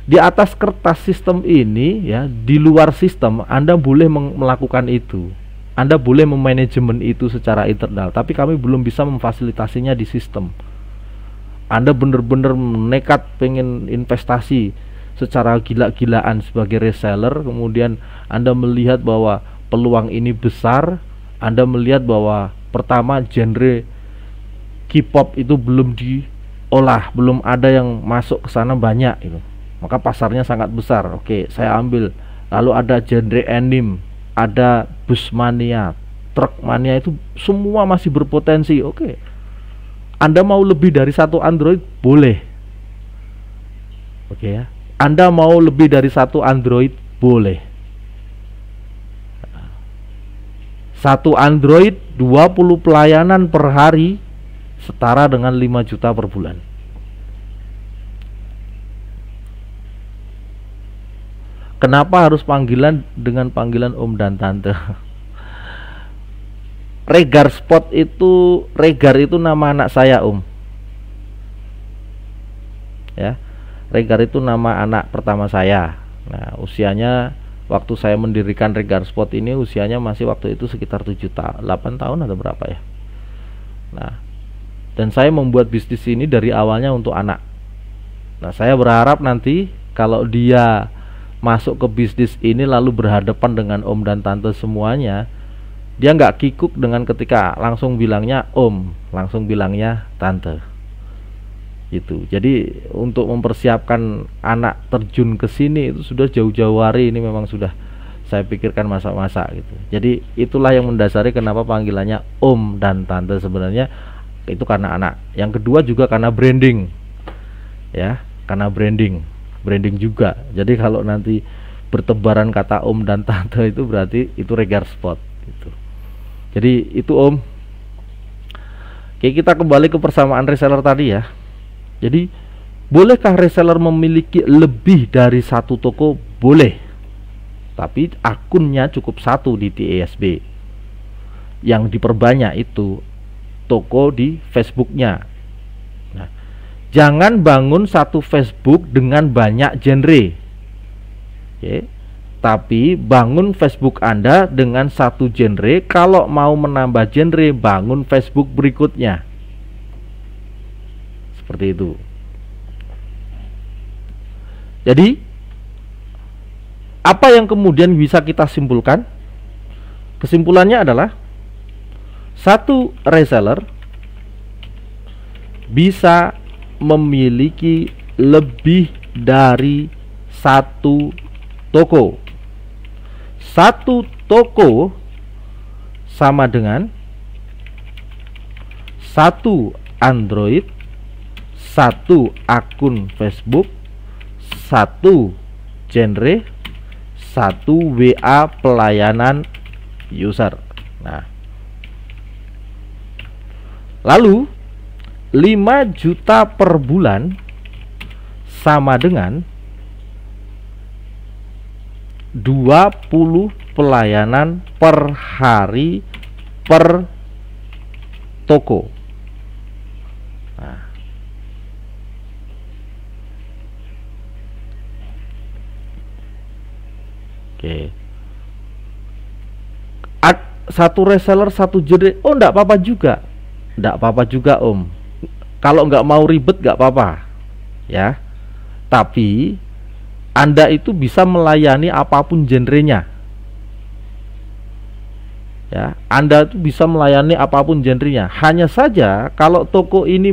di atas kertas sistem ini, ya, di luar sistem Anda boleh melakukan itu, Anda boleh memanajemen itu secara internal, tapi kami belum bisa memfasilitasinya di sistem. Anda benar-benar nekat pengen investasi secara gila-gilaan sebagai reseller, kemudian Anda melihat bahwa peluang ini besar, Anda melihat bahwa pertama genre K-pop itu belum diolah, belum ada yang masuk ke sana banyak itu, maka pasarnya sangat besar. Oke, saya ambil. Lalu ada genre anime, ada bus mania, truk mania, itu semua masih berpotensi. Oke, Anda mau lebih dari satu Android boleh. Oke ya, Anda mau lebih dari satu Android boleh. Satu Android 20 pelayanan per hari setara dengan 5 juta per bulan. Kenapa harus panggilan dengan panggilan om dan tante? Regar Spot itu, Regar itu nama anak saya om. Ya, Regar itu nama anak pertama saya. Nah, usianya waktu saya mendirikan Regar Spot ini usianya masih waktu itu sekitar 8 tahun atau berapa ya. Nah, dan saya membuat bisnis ini dari awalnya untuk anak. Nah, saya berharap nanti kalau dia masuk ke bisnis ini lalu berhadapan dengan om dan tante semuanya, dia nggak kikuk dengan ketika langsung bilangnya om, langsung bilangnya tante. Gitu. Jadi untuk mempersiapkan anak terjun ke sini itu sudah jauh-jauh hari, ini memang sudah saya pikirkan masa-masa gitu. Jadi itulah yang mendasari kenapa panggilannya om dan tante, sebenarnya itu karena anak. Yang kedua juga karena branding. Ya, karena branding juga. Jadi kalau nanti bertebaran kata om dan tante itu berarti itu Regar Spot gitu. Jadi itu om. Oke, kita kembali ke persamaan reseller tadi ya. Jadi bolehkah reseller memiliki lebih dari satu toko? Boleh, tapi akunnya cukup satu di TISB. Yang diperbanyak itu toko di Facebooknya. Nah, jangan bangun satu Facebook dengan banyak genre. Oke, tapi bangun Facebook Anda dengan satu genre. Kalau mau menambah genre, bangun Facebook berikutnya. Seperti itu. Jadi apa yang kemudian bisa kita simpulkan? Kesimpulannya adalah satu reseller bisa memiliki lebih dari satu toko. Satu toko sama dengan 1 Android, 1 akun Facebook, 1 genre, 1 WA pelayanan user. Nah, lalu 5 juta per bulan sama dengan 20 pelayanan per hari per toko. Nah, oke. Satu reseller, satu genre. Oh, enggak apa-apa juga. Enggak apa-apa juga, Om. Kalau nggak mau ribet nggak apa-apa, ya. Tapi Anda itu bisa melayani apapun genrenya. Ya, Anda itu bisa melayani apapun genrenya. Hanya saja kalau toko ini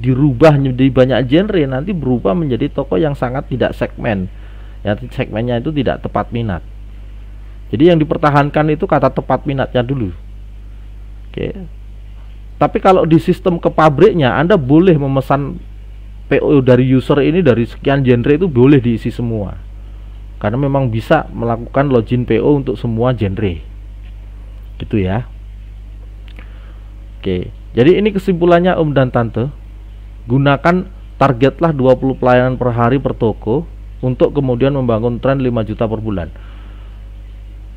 dirubah menjadi banyak genre, nanti berubah menjadi toko yang sangat tidak segmen. Ya, segmennya itu tidak tepat minat. Jadi yang dipertahankan itu kata tepat minatnya dulu. Oke. Tapi kalau di sistem ke pabriknya, Anda boleh memesan PO dari user ini dari sekian genre, itu boleh diisi semua. Karena memang bisa melakukan login PO untuk semua genre. Gitu ya. Oke. Jadi ini kesimpulannya Om dan Tante. Gunakan targetlah 20 pelayanan per hari per toko untuk kemudian membangun tren 5 juta per bulan.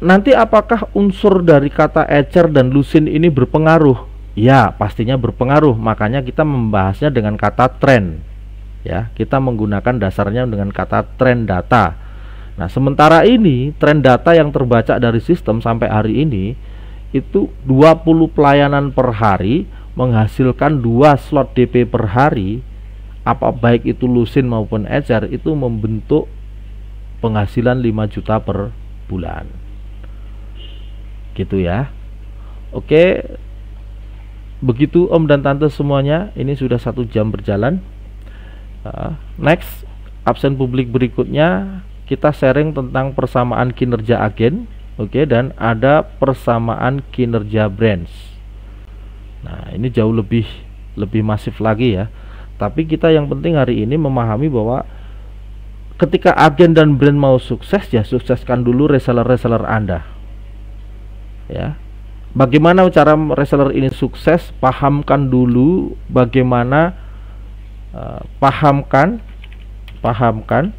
Nanti apakah unsur dari kata ecer dan lusin ini berpengaruh? Ya, pastinya berpengaruh. Makanya kita membahasnya dengan kata tren. Ya, kita menggunakan dasarnya dengan kata tren data. Nah, sementara ini tren data yang terbaca dari sistem sampai hari ini itu 20 pelayanan per hari menghasilkan 2 slot DP per hari. Apa baik itu lusin maupun ecer, itu membentuk penghasilan 5 juta per bulan. Gitu ya. Oke, begitu Om dan Tante semuanya. Ini sudah 1 jam berjalan. Next, absen publik berikutnya kita sharing tentang persamaan kinerja agen. Oke, dan ada persamaan kinerja brands. Nah, ini jauh lebih masif lagi ya. Tapi kita yang penting hari ini memahami bahwa ketika agen dan brand mau sukses, ya sukseskan dulu reseller-reseller Anda. Ya, bagaimana cara reseller ini sukses? Pahamkan dulu bagaimana pahamkan 9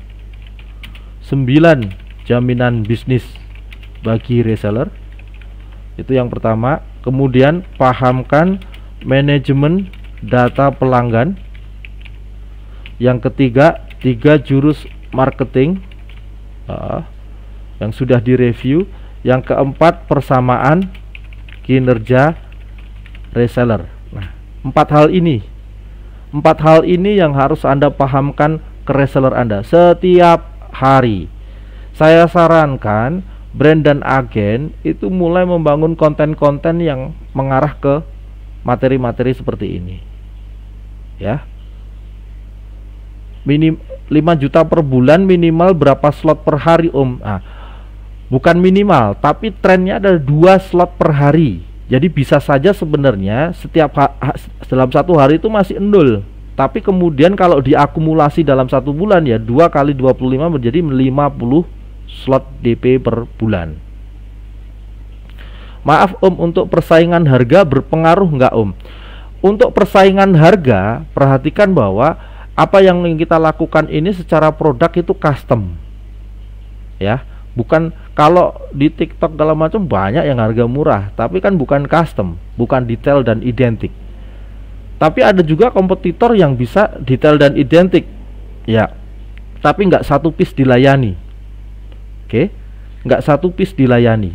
jaminan bisnis bagi reseller. Itu yang pertama. Kemudian pahamkan manajemen data pelanggan. Yang ketiga, 3 jurus marketing yang sudah direview. Yang keempat, persamaan kinerja reseller. Nah, 4 hal ini yang harus Anda pahamkan ke reseller Anda setiap hari. Saya sarankan brand dan agen itu mulai membangun konten-konten yang mengarah ke materi-materi seperti ini. Ya. 5 juta per bulan, minimal berapa slot per hari, Om? Nah, bukan minimal, tapi trennya ada 2 slot per hari. Jadi bisa saja sebenarnya dalam 1 hari itu masih 0. Tapi kemudian kalau diakumulasi dalam 1 bulan, ya 2 kali 25 menjadi 50 slot DP per bulan. Maaf Om, untuk persaingan harga berpengaruh nggak Om? Untuk persaingan harga, perhatikan bahwa apa yang kita lakukan ini secara produk itu custom. Ya, bukan kalau di TikTok segala macam banyak yang harga murah, tapi kan bukan custom, bukan detail dan identik. Tapi ada juga kompetitor yang bisa detail dan identik, ya, tapi nggak satu piece dilayani. Oke, nggak satu piece dilayani.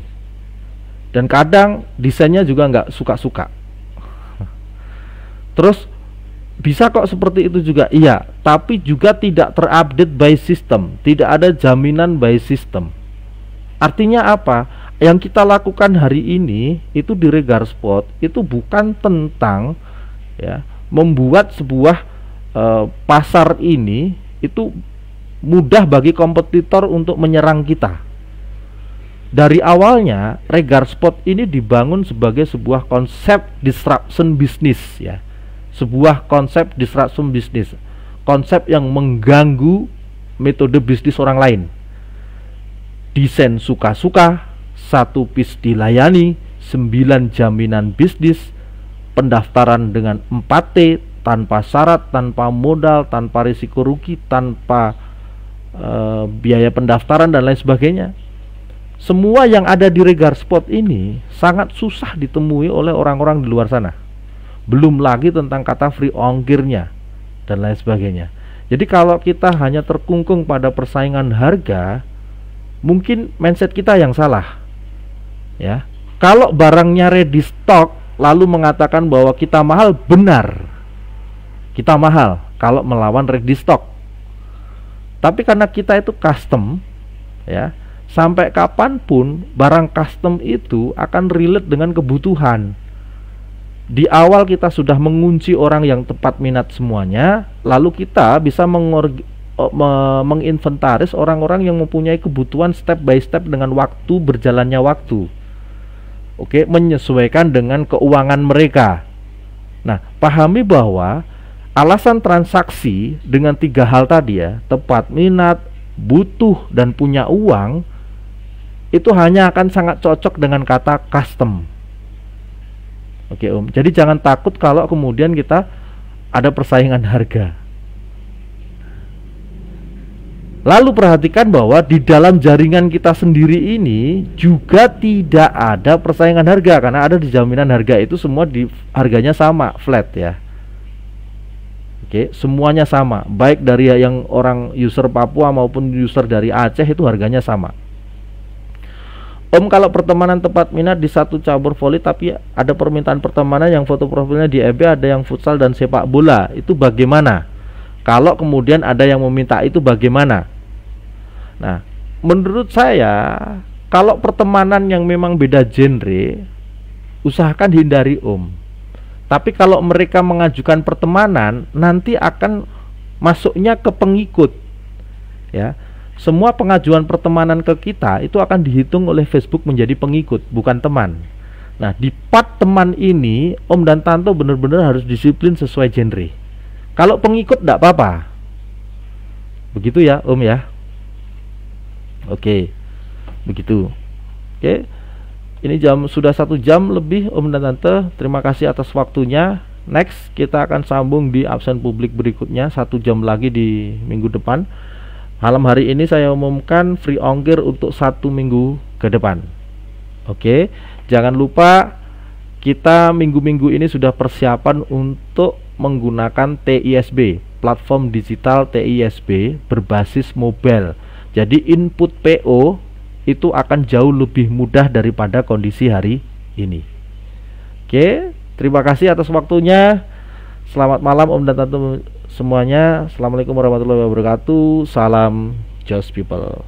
Dan kadang desainnya juga nggak suka-suka. Terus bisa kok seperti itu juga, iya, tapi juga tidak terupdate by system, tidak ada jaminan by system. Artinya apa? Yang kita lakukan hari ini itu di Regar Spot itu bukan tentang ya membuat sebuah pasar ini itu mudah bagi kompetitor untuk menyerang kita. Dari awalnya Regar Spot ini dibangun sebagai sebuah konsep disruption bisnis ya. Sebuah konsep disruption bisnis. Konsep yang mengganggu metode bisnis orang lain. Desain suka-suka, 1 piece dilayani, 9 jaminan bisnis, pendaftaran dengan 4T, tanpa syarat, tanpa modal, tanpa risiko rugi, tanpa biaya pendaftaran dan lain sebagainya. Semua yang ada di Regar Spot ini sangat susah ditemui oleh orang-orang di luar sana. Belum lagi tentang kata free ongkirnya dan lain sebagainya. Jadi kalau kita hanya terkungkung pada persaingan harga, mungkin mindset kita yang salah. Ya. Kalau barangnya ready stock lalu mengatakan bahwa kita mahal, benar. Kita mahal kalau melawan ready stock. Tapi karena kita itu custom, ya, sampai kapanpun barang custom itu akan relate dengan kebutuhan. Di awal kita sudah mengunci orang yang tepat minat semuanya, lalu kita bisa menginventaris orang-orang yang mempunyai kebutuhan step by step dengan waktu berjalannya waktu. Oke, menyesuaikan dengan keuangan mereka. Nah, pahami bahwa alasan transaksi dengan 3 hal tadi ya, tepat minat, butuh, dan punya uang, itu hanya akan sangat cocok dengan kata custom. Oke Om, jadi jangan takut kalau kemudian kita ada persaingan harga. Lalu perhatikan bahwa di dalam jaringan kita sendiri ini juga tidak ada persaingan harga, karena ada di jaminan harga itu semua harganya sama, flat ya. Oke, semuanya sama, baik dari yang orang user Papua maupun user dari Aceh itu harganya sama. Om, kalau pertemanan tepat minat di 1 cabur voli tapi ada permintaan pertemanan yang foto profilnya di FB, ada yang futsal dan sepak bola, itu bagaimana? Kalau kemudian ada yang meminta itu bagaimana? Nah, menurut saya kalau pertemanan yang memang beda genre, usahakan hindari Om. Tapi kalau mereka mengajukan pertemanan, nanti akan masuknya ke pengikut ya. Semua pengajuan pertemanan ke kita itu akan dihitung oleh Facebook menjadi pengikut, bukan teman. Nah, di part teman ini Om dan Tante benar-benar harus disiplin sesuai genre. Kalau pengikut tidak apa-apa. Begitu ya Om ya. Oke, begitu. Oke, ini sudah 1 jam lebih Om dan Tante. Terima kasih atas waktunya. Next kita akan sambung di absen publik berikutnya 1 jam lagi di minggu depan. Malam hari ini saya umumkan free ongkir untuk 1 minggu ke depan. Oke, jangan lupa kita minggu-minggu ini sudah persiapan untuk menggunakan TISB, platform digital TISB berbasis mobile. Jadi input PO itu akan jauh lebih mudah daripada kondisi hari ini. Oke, terima kasih atas waktunya. Selamat malam Om dan Tante semuanya. Assalamualaikum warahmatullahi wabarakatuh. Salam Just People.